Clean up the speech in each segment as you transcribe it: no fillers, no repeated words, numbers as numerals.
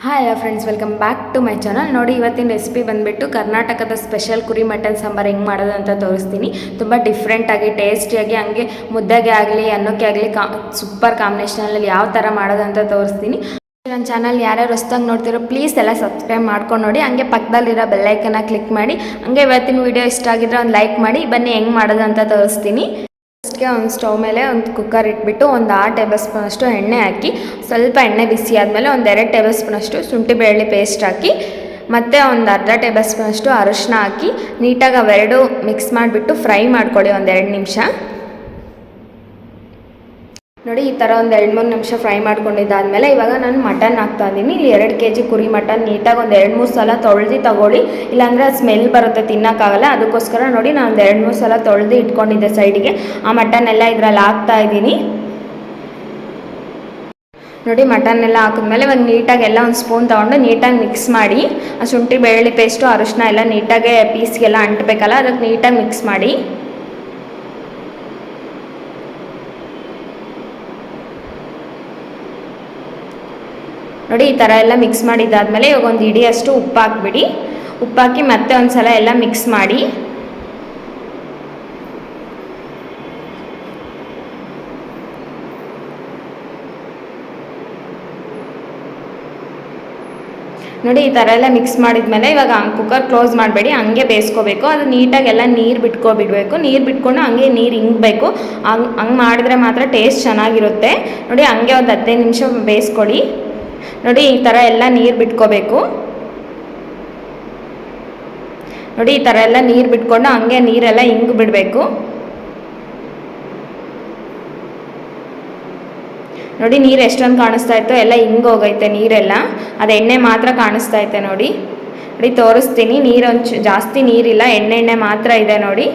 Hi friends, welcome back to my channel. ನೋಡಿ, ಇವತ್ತಿನ recipe ಬಂದುಬಿಟ್ಟು ಕರ್ನಾಟಕದ ಸ್ಪೆಷಲ್ ಕುರಿ ಮಟನ್ ಸಾಂಬಾರು ಹೆಂಗೆ ಮಾಡೋದು ಅಂತ ತೋರಿಸ್ತೀನಿ. ತುಂಬ ಡಿಫ್ರೆಂಟಾಗಿ, ಟೇಸ್ಟಿಯಾಗಿ, ಹಂಗೆ ಮುದ್ದೆಗೆ ಆಗಲಿ ಅನ್ನಕ್ಕೆ ಆಗಲಿ ಸೂಪರ್ ಕಾಂಬಿನೇಷನಲ್ಲಿ ಯಾವ ಥರ ಮಾಡೋದು ಅಂತ ತೋರಿಸ್ತೀನಿ. ನನ್ನ ಚಾನಲ್ ಯಾರ್ಯಾರು ಹೊಸ್ದಾಗಿ ನೋಡ್ತಿರೋ ಪ್ಲೀಸ್ ಎಲ್ಲ ಸಬ್ಸ್ಕ್ರೈಬ್ ಮಾಡ್ಕೊಂಡು ನೋಡಿ, ಹಂಗೆ ಪಕ್ಕದಲ್ಲಿರೋ ಬೆಲ್ಲೈಕನ್ನ ಕ್ಲಿಕ್ ಮಾಡಿ. ಹಂಗೆ ಇವತ್ತಿನ ವೀಡಿಯೋ ಇಷ್ಟ ಆಗಿದ್ರೆ ಒಂದು ಲೈಕ್ ಮಾಡಿ. ಬನ್ನಿ ಹೆಂಗೆ ಮಾಡೋದು ಅಂತ ತೋರಿಸ್ತೀನಿ. ಫಸ್ಟ್ಗೆ ಒಂದು ಸ್ಟವ್ ಮೇಲೆ ಒಂದು ಕುಕ್ಕರ್ ಇಟ್ಬಿಟ್ಟು ಒಂದು 6 ಟೇಬಲ್ ಸ್ಪೂನಷ್ಟು ಎಣ್ಣೆ ಹಾಕಿ, ಸ್ವಲ್ಪ ಎಣ್ಣೆ ಬಿಸಿ ಆದಮೇಲೆ ಒಂದು 2 ಟೇಬಲ್ ಸ್ಪೂನಷ್ಟು ಶುಂಠಿ ಬೆಳ್ಳುಳ್ಳಿ ಪೇಸ್ಟ್ ಹಾಕಿ, ಮತ್ತು ಒಂದು ಅರ್ಧ ಟೇಬಲ್ ಸ್ಪೂನಷ್ಟು ಅರಿಶಿನ ಹಾಕಿ ನೀಟಾಗಿ ಅವೆರಡು ಮಿಕ್ಸ್ ಮಾಡಿಬಿಟ್ಟು ಫ್ರೈ ಮಾಡ್ಕೊಳ್ಳಿ ಒಂದು 2 ನಿಮಿಷ. ನೋಡಿ, ಈ ಥರ ಒಂದು 2-3 ನಿಮಿಷ ಫ್ರೈ ಮಾಡ್ಕೊಂಡಿದ್ದಾದಮೇಲೆ ಇವಾಗ ನಾನು ಮಟನ್ ಹಾಕ್ತಾ ಇದ್ದೀನಿ. ಇಲ್ಲಿ 2 kg ಕುರಿ ಮಟನ್ ನೀಟಾಗಿ ಒಂದು 2-3 ಸಲ ತೊಳೆದು ತಗೊಳ್ಳಿ, ಇಲ್ಲಾಂದರೆ ಸ್ಮೆಲ್ ಬರುತ್ತೆ, ತಿನ್ನೋಕ್ಕಾಗಲ್ಲ. ಅದಕ್ಕೋಸ್ಕರ ನೋಡಿ, ನಾನು ಒಂದು 2-3 ಸಲ ತೊಳೆದು ಇಟ್ಕೊಂಡಿದ್ದೆ ಸೈಡಿಗೆ. ಆ ಮಟನ್ ಎಲ್ಲ ಇದರಲ್ಲಿ ಹಾಕ್ತಾ ಇದ್ದೀನಿ. ನೋಡಿ, ಮಟನ್ ಎಲ್ಲ ಹಾಕಿದ್ಮೇಲೆ ಇವಾಗ ನೀಟಾಗಿ ಎಲ್ಲ ಒಂದು ಸ್ಪೂನ್ ತೊಗೊಂಡು ನೀಟಾಗಿ ಮಿಕ್ಸ್ ಮಾಡಿ, ಆ ಶುಂಠಿ ಬೆಳ್ಳುಳ್ಳಿ ಪೇಸ್ಟು ಅರಿಶಿನ ಎಲ್ಲ ನೀಟಾಗಿ ಪೀಸ್ಗೆಲ್ಲ ಅಂಟಬೇಕಲ್ಲ, ಅದಕ್ಕೆ ನೀಟಾಗಿ ಮಿಕ್ಸ್ ಮಾಡಿ. ನೋಡಿ, ಈ ಥರ ಎಲ್ಲ ಮಿಕ್ಸ್ ಮಾಡಿದ್ದಾದಮೇಲೆ ಇವಾಗ ಒಂದು ಹಿಡಿಯಷ್ಟು ಉಪ್ಪು ಹಾಕ್ಬಿಡಿ. ಉಪ್ಪು ಹಾಕಿ ಮತ್ತೆ ಒಂದು ಸಲ ಎಲ್ಲ ಮಿಕ್ಸ್ ಮಾಡಿ. ನೋಡಿ, ಈ ಥರ ಎಲ್ಲ ಮಿಕ್ಸ್ ಮಾಡಿದ್ಮೇಲೆ ಇವಾಗ ಕುಕ್ಕರ್ ಕ್ಲೋಸ್ ಮಾಡಬೇಡಿ, ಹಂಗೆ ಬೇಯಿಸ್ಕೋಬೇಕು. ಅದು ನೀಟಾಗೆಲ್ಲ ನೀರು ಬಿಟ್ಕೊಬಿಡಬೇಕು. ನೀರು ಬಿಟ್ಕೊಂಡು ಹಂಗೆ ನೀರು ಹಿಂಗಬೇಕು. ಹಂಗೆ ಮಾಡಿದ್ರೆ ಮಾತ್ರ ಟೇಸ್ಟ್ ಚೆನ್ನಾಗಿರುತ್ತೆ. ನೋಡಿ, ಹಂಗೆ ಒಂದು 15 ನಿಮಿಷ ಬೇಯಿಸ್ಕೊಳ್ಳಿ. ನೋಡಿ, ಈ ಥರ ಎಲ್ಲ ನೀರು ಬಿಟ್ಕೋಬೇಕು. ನೋಡಿ, ಈ ಥರ ಎಲ್ಲ ನೀರು ಬಿಟ್ಕೊಂಡು ಹಂಗೆ ನೀರೆಲ್ಲ ಹಿಂಗೆ ಬಿಡಬೇಕು. ನೋಡಿ, ನೀರು ಎಷ್ಟೊಂದು ಕಾಣಿಸ್ತಾ ಇತ್ತು, ಎಲ್ಲ ಹಿಂಗೆ ಹೋಗೈತೆ ನೀರೆಲ್ಲ. ಅದು ಎಣ್ಣೆ ಮಾತ್ರ ಕಾಣಿಸ್ತಾ ಐತೆ. ನೋಡಿ ನೋಡಿ ತೋರಿಸ್ತೀನಿ. ನೀರು ಜಾಸ್ತಿ ನೀರಿಲ್ಲ, ಎಣ್ಣೆ ಮಾತ್ರ ಇದೆ. ನೋಡಿ,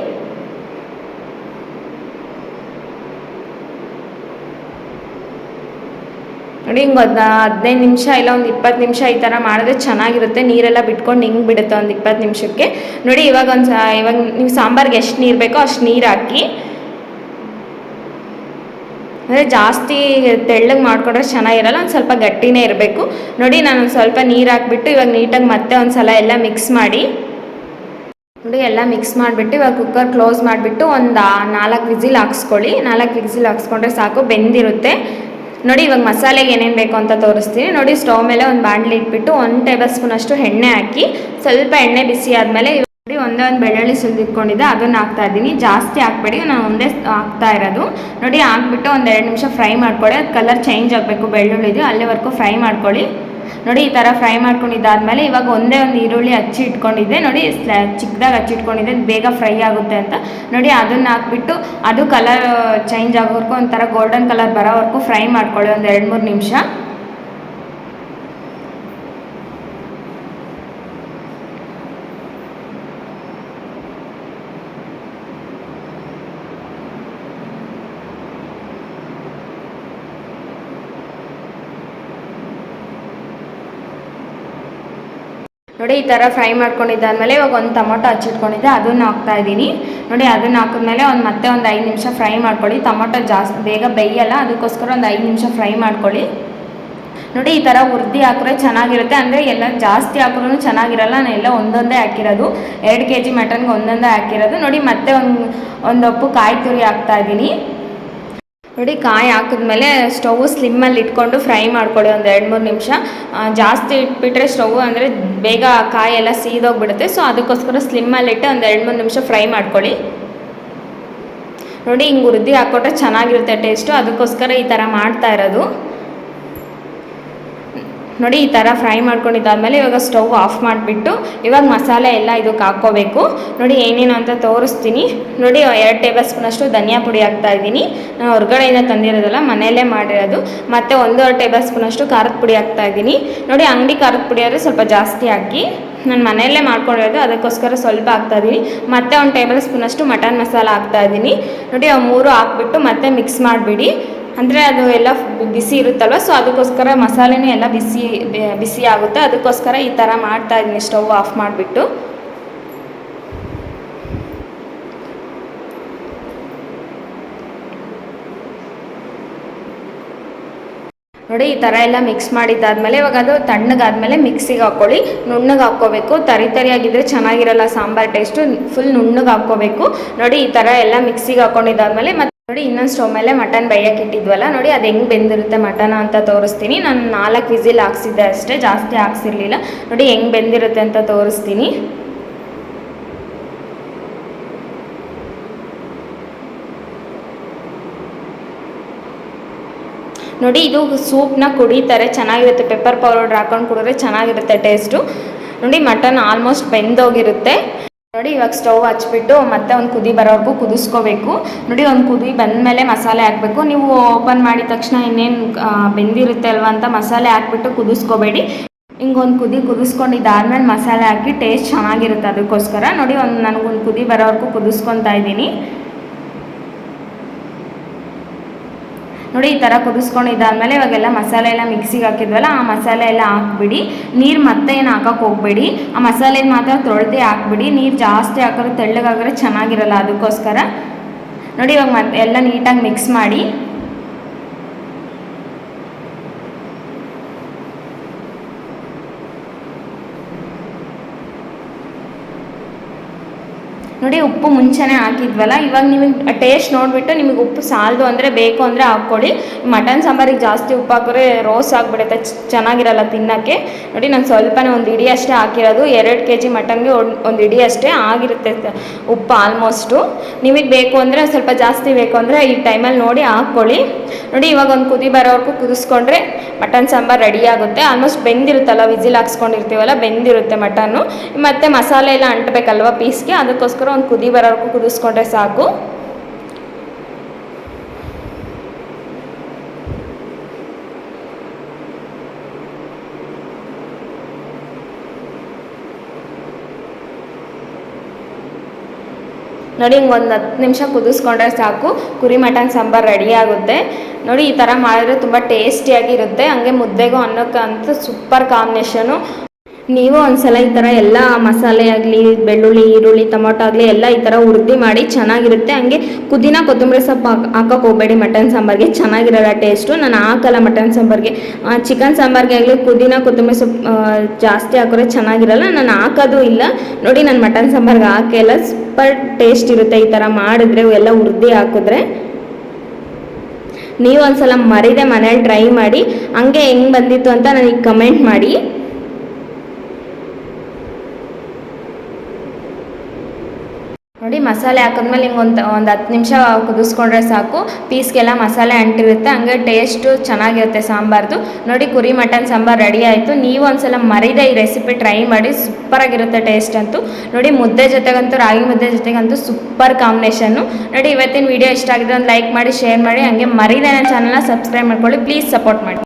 ನೋಡಿ ಹಿಂಗೆ 15 ನಿಮಿಷ ಇಲ್ಲ ಒಂದು 20 ನಿಮಿಷ ಈ ಥರ ಮಾಡಿದ್ರೆ ಚೆನ್ನಾಗಿರುತ್ತೆ. ನೀರೆಲ್ಲ ಬಿಟ್ಕೊಂಡು ಹಿಂಗೆ ಬಿಡುತ್ತೆ ಒಂದು 20 ನಿಮಿಷಕ್ಕೆ. ನೋಡಿ, ಇವಾಗ ನೀವು ಸಾಂಬಾರಿಗೆ ಎಷ್ಟು ನೀರು ಬೇಕೋ ಅಷ್ಟು ನೀರು ಹಾಕಿ. ಅಂದರೆ ಜಾಸ್ತಿ ತೆಳ್ಳಗೆ ಮಾಡಿಕೊಂಡ್ರೆ ಚೆನ್ನಾಗಿರಲ್ಲ, ಒಂದು ಸ್ವಲ್ಪ ಗಟ್ಟಿನೇ ಇರಬೇಕು. ನೋಡಿ, ನಾನು ಸ್ವಲ್ಪ ನೀರು ಹಾಕ್ಬಿಟ್ಟು ಇವಾಗ ನೀಟಾಗಿ ಮತ್ತೆ ಒಂದು ಸಲ ಎಲ್ಲ ಮಿಕ್ಸ್ ಮಾಡಿ. ನೋಡಿ, ಎಲ್ಲ ಮಿಕ್ಸ್ ಮಾಡಿಬಿಟ್ಟು ಇವಾಗ ಕುಕ್ಕರ್ ಕ್ಲೋಸ್ ಮಾಡಿಬಿಟ್ಟು ಒಂದು 4 ವಿಸಿಲ್ ಹಾಕ್ಸ್ಕೊಳ್ಳಿ. 4 ವಿಸಿಲ್ ಹಾಕ್ಸ್ಕೊಂಡ್ರೆ ಸಾಕು, ಬೆಂದಿರುತ್ತೆ. ನೋಡಿ, ಇವಾಗ ಮಸಾಲೆಗೆ ಏನೇನು ಬೇಕು ಅಂತ ತೋರಿಸ್ತೀನಿ. ನೋಡಿ, ಸ್ಟವ್ ಮೇಲೆ ಒಂದು ಬಾಣಲಿ ಇಟ್ಬಿಟ್ಟು 1 ಟೇಬಲ್ ಸ್ಪೂನಷ್ಟು ಎಣ್ಣೆ ಹಾಕಿ, ಸ್ವಲ್ಪ ಎಣ್ಣೆ ಬಿಸಿ ಆದಮೇಲೆ ನೋಡಿ ಒಂದೇ ಒಂದು ಬೆಳ್ಳುಳ್ಳಿ ಸುಲಿದಿಟ್ಕೊಂಡಿದ್ದೆ, ಅದನ್ನು ಹಾಕ್ತಾ ಇದ್ದೀನಿ. ಜಾಸ್ತಿ ಹಾಕ್ಬೇಡಿ, ನಾನು ಒಂದೇ ಹಾಕ್ತಾ ಇರೋದು. ನೋಡಿ, ಹಾಕ್ಬಿಟ್ಟು ಒಂದು 2 ನಿಮಿಷ ಫ್ರೈ ಮಾಡ್ಕೊಳ್ಳಿ. ಅದು ಕಲರ್ ಚೇಂಜ್ ಆಗಬೇಕು ಬೆಳ್ಳುಳ್ಳಿದು, ಅಲ್ಲಿವರೆಗೂ ಫ್ರೈ ಮಾಡ್ಕೊಳ್ಳಿ. ನೋಡಿ, ಈ ಥರ ಫ್ರೈ ಮಾಡ್ಕೊಂಡಿದ್ದಾದಮೇಲೆ ಇವಾಗ ಒಂದೇ ಒಂದು ಈರುಳ್ಳಿ ಹಚ್ಚಿ ಇಟ್ಕೊಂಡಿದ್ದೆ. ನೋಡಿ, ಚಿಕ್ಕದಾಗಿ ಹಚ್ಚಿಟ್ಕೊಂಡಿದ್ದೆ, ಬೇಗ ಫ್ರೈ ಆಗುತ್ತೆ ಅಂತ. ನೋಡಿ, ಅದನ್ನು ಹಾಕ್ಬಿಟ್ಟು ಅದು ಕಲರ್ ಚೇಂಜ್ ಆಗೋವರೆಗೂ ಒಂಥರ ಗೋಲ್ಡನ್ ಕಲರ್ ಬರೋವರೆಗೂ ಫ್ರೈ ಮಾಡ್ಕೊಳ್ಳಿ ಒಂದು 2-3 ನಿಮಿಷ. ನೋಡಿ, ಈ ಥರ ಫ್ರೈ ಮಾಡ್ಕೊಂಡಿದ್ದಾದಮೇಲೆ ಇವಾಗ ಒಂದು ಟೊಮೊಟೊ ಹಚ್ಚಿಟ್ಕೊಂಡಿದ್ದೆ, ಅದನ್ನು ಹಾಕ್ತಾ ಇದ್ದೀನಿ. ನೋಡಿ, ಅದನ್ನು ಹಾಕಿದ್ಮೇಲೆ ಮತ್ತೆ ಒಂದು 5 ನಿಮಿಷ ಫ್ರೈ ಮಾಡ್ಕೊಳ್ಳಿ. ಟೊಮೊಟೊ ಜಾಸ್ತಿ ಬೇಗ ಬೇಯಲ್ಲ, ಅದಕ್ಕೋಸ್ಕರ ಒಂದು 5 ನಿಮಿಷ ಫ್ರೈ ಮಾಡ್ಕೊಳ್ಳಿ. ನೋಡಿ, ಈ ಥರ ಹುರ್ದಿ ಹಾಕಿದ್ರೆ ಚೆನ್ನಾಗಿರುತ್ತೆ. ಅಂದರೆ ಎಲ್ಲ ಜಾಸ್ತಿ ಹಾಕಿದ್ರೂ ಚೆನ್ನಾಗಿರಲ್ಲ. ನಾನು ಎಲ್ಲ ಒಂದೊಂದೇ ಹಾಕಿರೋದು, 2 kg ಮಟನ್ಗೆ ಒಂದೊಂದೇ ಹಾಕಿರೋದು. ನೋಡಿ, ಮತ್ತೆ ಒಂದು ಒಪ್ಪು ಕಾಯಿ ತುರಿ ಹಾಕ್ತಾ ಇದ್ದೀನಿ. ನೋಡಿ, ಕಾಯಿ ಹಾಕಿದ್ಮೇಲೆ ಸ್ಟವ್ ಸ್ಲಿಮ್ಮಲ್ಲಿ ಇಟ್ಕೊಂಡು ಫ್ರೈ ಮಾಡ್ಕೊಳ್ಳಿ ಒಂದು 2-3 ನಿಮಿಷ. ಜಾಸ್ತಿ ಇಟ್ಬಿಟ್ರೆ ಸ್ಟವ್ ಅಂದರೆ ಬೇಗ ಕಾಯಿ ಎಲ್ಲ ಸೀದೋಗ್ಬಿಡುತ್ತೆ. ಸೊ ಅದಕ್ಕೋಸ್ಕರ ಸ್ಲಿಮ್ಮಲ್ಲಿಟ್ಟು ಒಂದು 2-3 ನಿಮಿಷ ಫ್ರೈ ಮಾಡ್ಕೊಳ್ಳಿ. ನೋಡಿ, ಹಿಂಗೆ ಹುರಿದು ಹಾಕ್ಕೊಟ್ರೆ ಚೆನ್ನಾಗಿರುತ್ತೆ ಟೇಸ್ಟು, ಅದಕ್ಕೋಸ್ಕರ ಈ ಥರ ಮಾಡ್ತಾ ಇರೋದು. ನೋಡಿ, ಈ ಥರ ಫ್ರೈ ಮಾಡ್ಕೊಂಡಿದ್ದಾದಮೇಲೆ ಇವಾಗ ಸ್ಟವ್ ಆಫ್ ಮಾಡಿಬಿಟ್ಟು ಇವಾಗ ಮಸಾಲೆ ಎಲ್ಲ ಇದಕ್ಕೆ ಹಾಕ್ಕೋಬೇಕು. ನೋಡಿ, ಏನೇನು ಅಂತ ತೋರಿಸ್ತೀನಿ. ನೋಡಿ, 2 ಟೇಬಲ್ ಸ್ಪೂನಷ್ಟು ಧನಿಯಾ ಪುಡಿ ಹಾಕ್ತಾಯಿದ್ದೀನಿ. ನಾನು ಹೊರಗಡೆಯಿಂದ ತಂದಿರೋದಲ್ಲ, ಮನೆಯಲ್ಲೇ ಮಾಡಿರೋದು. ಮತ್ತು 1.5 ಟೇಬಲ್ ಸ್ಪೂನಷ್ಟು ಖಾರದ ಪುಡಿ ಹಾಕ್ತಾಯಿದ್ದೀನಿ. ನೋಡಿ, ಅಂಗಡಿ ಖಾರದ ಪುಡಿ ಆದರೆ ಸ್ವಲ್ಪ ಜಾಸ್ತಿ ಹಾಕಿ, ನಾನು ಮನೆಯಲ್ಲೇ ಮಾಡ್ಕೊಂಡಿರೋದು, ಅದಕ್ಕೋಸ್ಕರ ಸ್ವಲ್ಪ ಹಾಕ್ತಾಯಿದ್ದೀನಿ. ಮತ್ತು 1 ಟೇಬಲ್ ಸ್ಪೂನಷ್ಟು ಮಟನ್ ಮಸಾಲ ಹಾಕ್ತಾಯಿದ್ದೀನಿ. ನೋಡಿ, ಅವು 3 ಹಾಕ್ಬಿಟ್ಟು ಮತ್ತೆ ಮಿಕ್ಸ್ ಮಾಡಿಬಿಡಿ. ಅಂದರೆ ಅದು ಎಲ್ಲ ಬಿಸಿ ಇರುತ್ತಲ್ವ, ಸೊ ಅದಕ್ಕೋಸ್ಕರ ಮಸಾಲೆನೂ ಎಲ್ಲ ಬಿಸಿ ಆಗುತ್ತೆ. ಅದಕ್ಕೋಸ್ಕರ ಈ ಥರ ಮಾಡ್ತಾಯಿದ್ದೀನಿ ಸ್ಟವ್ ಆಫ್ ಮಾಡಿಬಿಟ್ಟು. ನೋಡಿ ಈ ಥರ ಎಲ್ಲ ಮಿಕ್ಸ್ ಮಾಡಿದ್ದಾದಮೇಲೆ ಇವಾಗ ಅದು ತಣ್ಣಗಾದ್ಮೇಲೆ ಮಿಕ್ಸಿಗೆ ಹಾಕ್ಕೊಳ್ಳಿ. ನುಣ್ಣಗೆ ಹಾಕ್ಕೋಬೇಕು, ತರಿಯಾಗಿದ್ದರೆ ಚೆನ್ನಾಗಿರಲ್ಲ ಸಾಂಬಾರು ಟೇಸ್ಟು. ಫುಲ್ ನುಣ್ಣಗೆ ಹಾಕ್ಕೋಬೇಕು. ನೋಡಿ ಈ ಥರ ಎಲ್ಲ ಮಿಕ್ಸಿಗೆ ಹಾಕ್ಕೊಂಡಿದ್ದಾದ್ಮೇಲೆ ಮತ್ತೆ ನೋಡಿ ಇನ್ನೊಂದು ಸ್ಟವ್ ಮೇಲೆ ಮಟನ್ ಬೇಯಕ್ಕೆ ಇಟ್ಟಿದ್ವಲ್ಲ, ನೋಡಿ ಅದು ಹೆಂಗೆ ಬೆಂದಿರುತ್ತೆ ಮಟನ್ ಅಂತ ತೋರಿಸ್ತೀನಿ. ನಾನು 4 ವಿಸಿಲ್ ಹಾಕ್ಸಿದ್ದೆ ಅಷ್ಟೇ, ಜಾಸ್ತಿ ಹಾಕ್ಸಿರ್ಲಿಲ್ಲ. ನೋಡಿ ಹೆಂಗೆ ಬೆಂದಿರುತ್ತೆ ಅಂತ ತೋರಿಸ್ತೀನಿ. ನೋಡಿ ಇದು ಸೂಪ್ನ ಕುಡಿತಾರೆ, ಚೆನ್ನಾಗಿರುತ್ತೆ. ಪೆಪ್ಪರ್ ಪೌಡರ್ ಹಾಕೊಂಡು ಕುಡಿದ್ರೆ ಚೆನ್ನಾಗಿರುತ್ತೆ ಟೇಸ್ಟು. ನೋಡಿ ಮಟನ್ ಆಲ್ಮೋಸ್ಟ್ ಬೆಂದೋಗಿರುತ್ತೆ. ನೋಡಿ ಇವಾಗ ಸ್ಟವ್ ಹಚ್ಬಿಟ್ಟು ಮತ್ತೆ ಒಂದು ಕುದಿ ಬರೋವರೆಗೂ ಕುದಿಸ್ಕೋಬೇಕು. ನೋಡಿ ಒಂದು ಕುದಿ ಬಂದಮೇಲೆ ಮಸಾಲೆ ಹಾಕಬೇಕು. ನೀವು ಓಪನ್ ಮಾಡಿದ ತಕ್ಷಣ ಇನ್ನೇನು ಬೆಂದಿರುತ್ತೆ ಅಲ್ವಾ ಅಂತ ಮಸಾಲೆ ಹಾಕ್ಬಿಟ್ಟು ಕುದಿಸ್ಕೋಬೇಡಿ. ಹಿಂಗೊಂದು ಕುದಿ ಕುದಿಸ್ಕೊಂಡಿದ್ದಾದ್ಮೇಲೆ ಮಸಾಲೆ ಹಾಕಿ ಟೇಸ್ಟ್ ಚೆನ್ನಾಗಿರುತ್ತೆ. ಅದಕ್ಕೋಸ್ಕರ ನೋಡಿ ನನಗೊಂದು ಕುದಿ ಬರೋವರೆಗೂ ಕುದಿಸ್ಕೊತಾ ಇದ್ದೀನಿ. ನೋಡಿ ಈ ಥರ ಕುದಿಸ್ಕೊಂಡಿದ್ದಾದ್ಮೇಲೆ ಇವಾಗೆಲ್ಲ ಮಸಾಲೆ ಎಲ್ಲ ಮಿಕ್ಸಿಗೆ ಹಾಕಿದ್ವಲ್ಲ, ಆ ಮಸಾಲೆ ಎಲ್ಲ ಹಾಕ್ಬಿಡಿ. ನೀರು ಮತ್ತೆ ಏನು ಹಾಕೋಕೆ ಹೋಗ್ಬೇಡಿ, ಆ ಮಸಾಲೆ ಮಾತ್ರ ತೊಳೆದೇ ಹಾಕ್ಬಿಡಿ. ನೀರು ಜಾಸ್ತಿ ಹಾಕಿದ್ರೆ ತೆಳ್ಳಗಾದ್ರೆ ಚೆನ್ನಾಗಿರಲ್ಲ, ಅದಕ್ಕೋಸ್ಕರ. ನೋಡಿ ಇವಾಗ ಮತ್ತೆ ಎಲ್ಲ ನೀಟಾಗಿ ಮಿಕ್ಸ್ ಮಾಡಿ. ನೋಡಿ ಉಪ್ಪು ಮುಂಚೆನೇ ಹಾಕಿದ್ವಲ್ಲ, ಇವಾಗ ನಿಮಗೆ ಟೇಸ್ಟ್ ನೋಡಿಬಿಟ್ಟು ನಿಮಗೆ ಉಪ್ಪು ಸಾಲದು ಅಂದರೆ ಬೇಕು ಅಂದರೆ ಹಾಕ್ಕೊಳ್ಳಿ. ಮಟನ್ ಸಾಂಬಾರಿಗೆ ಜಾಸ್ತಿ ಉಪ್ಪು ಹಾಕಿದ್ರೆ ರೋಸ್ ಆಗಿಬಿಡುತ್ತೆ, ಚೆನ್ನಾಗಿರಲ್ಲ ತಿನ್ನೋಕ್ಕೆ. ನೋಡಿ ನಾನು ಸ್ವಲ್ಪನೇ ಒಂದು ಇಡಿ ಅಷ್ಟೇ ಹಾಕಿರೋದು. 2 kg ಮಟನ್ಗೆ ಒಂದು ಇಡಿ ಅಷ್ಟೇ ಆಗಿರುತ್ತೆ ಉಪ್ಪು ಆಲ್ಮೋಸ್ಟು. ನಿಮಗೆ ಬೇಕು ಅಂದರೆ ಸ್ವಲ್ಪ ಜಾಸ್ತಿ ಬೇಕು ಅಂದರೆ ಈ ಟೈಮಲ್ಲಿ ನೋಡಿ ಹಾಕ್ಕೊಳ್ಳಿ. ನೋಡಿ ಇವಾಗ ಒಂದು ಕುದಿ ಬರೋವರೆಗೂ ಕುದಿಸ್ಕೊಂಡ್ರೆ ಮಟನ್ ಸಾಂಬಾರು ರೆಡಿ ಆಗುತ್ತೆ. ಆಲ್ಮೋಸ್ಟ್ ಬೆಂದಿರುತ್ತಲ್ಲ, ವಿಸಿಲ್ ಹಾಕ್ಸ್ಕೊಂಡಿರ್ತೀವಲ್ಲ, ಬೆಂದಿರುತ್ತೆ ಮಟನ್ನು. ಮತ್ತು ಮಸಾಲೆ ಎಲ್ಲ ಅಂಟಬೇಕಲ್ವ ಪೀಸ್ಗೆ, ಅದಕ್ಕೋಸ್ಕರ ಒಂದು ಕುದಿ ಬರೋವರೆಗೂ ಕುದಿಸ್ಕೊಂಡ್ರೆ ಸಾಕು. ನೋಡಿ ಹಿಂಗೆ ಒಂದು 10 ನಿಮಿಷ ಕುದಿಸ್ಕೊಂಡ್ರೆ ಸಾಕು, ಕುರಿ ಮಟನ್ ಸಾಂಬಾರು ರೆಡಿ ಆಗುತ್ತೆ. ನೋಡಿ ಈ ಥರ ಮಾಡಿದ್ರೆ ತುಂಬ ಟೇಸ್ಟಿಯಾಗಿರುತ್ತೆ. ಹಂಗೆ ಮುದ್ದೆಗೂ ಅನ್ನಕ್ಕಂತೂ ಸೂಪರ್ ಕಾಂಬಿನೇಷನು. ನೀವು ಒಂದ್ಸಲ ಈ ಥರ ಎಲ್ಲ ಮಸಾಲೆ ಆಗಲಿ, ಬೆಳ್ಳುಳ್ಳಿ, ಈರುಳ್ಳಿ, ಟೊಮೊಟೊ ಆಗಲಿ ಎಲ್ಲ ಈ ಥರ ಹುರಿದು ಮಾಡಿ ಚೆನ್ನಾಗಿರುತ್ತೆ. ಹಂಗೆ ಪುದೀನ ಕೊತ್ತಂಬರಿ ಸೊಪ್ಪು ಹಾಕೋಕೆ ಹೋಗಬೇಡಿ ಮಟನ್ ಸಾಂಬಾರಿಗೆ, ಚೆನ್ನಾಗಿರಲ್ಲ ಟೇಸ್ಟು. ನಾನು ಹಾಕಲ್ಲ ಮಟನ್ ಸಾಂಬಾರಿಗೆ. ಚಿಕನ್ ಸಾಂಬಾರಿಗೆ ಆಗಲಿ ಪುದೀನ ಕೊತ್ತಂಬರಿ ಸೊಪ್ಪು ಜಾಸ್ತಿ ಹಾಕಿದ್ರೆ ಚೆನ್ನಾಗಿರಲ್ಲ, ನಾನು ಹಾಕೋದು ಇಲ್ಲ. ನೋಡಿ ನಾನು ಮಟನ್ ಸಾಂಬಾರಿಗೆ ಹಾಕಿಲ್ಲ, ಸೂಪರ್ ಟೇಸ್ಟ್ ಇರುತ್ತೆ ಈ ಥರ ಮಾಡಿದ್ರೆ, ಎಲ್ಲ ಹುರಿದು ಹಾಕಿದ್ರೆ. ನೀವು ಒಂದ್ಸಲ ಮರಿದೆ ಮನೇಲಿ ಟ್ರೈ ಮಾಡಿ, ಹಂಗೆ ಹೆಂಗೆ ಬಂದಿತ್ತು ಅಂತ ನನಗೆ ಕಮೆಂಟ್ ಮಾಡಿ. ನೋಡಿ ಮಸಾಲೆ ಹಾಕಿದ್ಮೇಲೆ ಹಿಂಗೆ ಒಂದು 10 ನಿಮಿಷ ಕುದಿಸ್ಕೊಂಡ್ರೆ ಸಾಕು. ಪೀಸ್ಗೆಲ್ಲ ಮಸಾಲೆ ಅಂಟಿರುತ್ತೆ, ಹಂಗೆ ಟೇಸ್ಟು ಚೆನ್ನಾಗಿರುತ್ತೆ ಸಾಂಬಾರ್ದು. ನೋಡಿ ಕುರಿ ಮಟನ್ ಸಾಂಬಾರು ರೆಡಿ ಆಯಿತು. ನೀವು ಒಂದ್ಸಲ ಮರಿದೆ ಈ ರೆಸಿಪಿ ಟ್ರೈ ಮಾಡಿ, ಸೂಪರಾಗಿರುತ್ತೆ ಟೇಸ್ಟ್ ಅಂತೂ. ನೋಡಿ ಮುದ್ದೆ ಜೊತೆಗಂತೂ, ರಾಗಿ ಮುದ್ದೆ ಜೊತೆಗಂತೂ ಸೂಪರ್ ಕಾಂಬಿನೇಷನ್ನು. ನೋಡಿ ಇವತ್ತಿನ ವಿಡಿಯೋ ಇಷ್ಟ ಆಗಿದ್ರೆ ಒಂದು ಲೈಕ್ ಮಾಡಿ, ಶೇರ್ ಮಾಡಿ, ಹಂಗೆ ಮರಿದೆ ನನ್ನ ಚಾನಲ್ನ ಸಬ್ಸ್ಕ್ರೈಬ್ ಮಾಡ್ಕೊಳ್ಳಿ. ಪ್ಲೀಸ್ ಸಪೋರ್ಟ್ ಮಾಡಿ.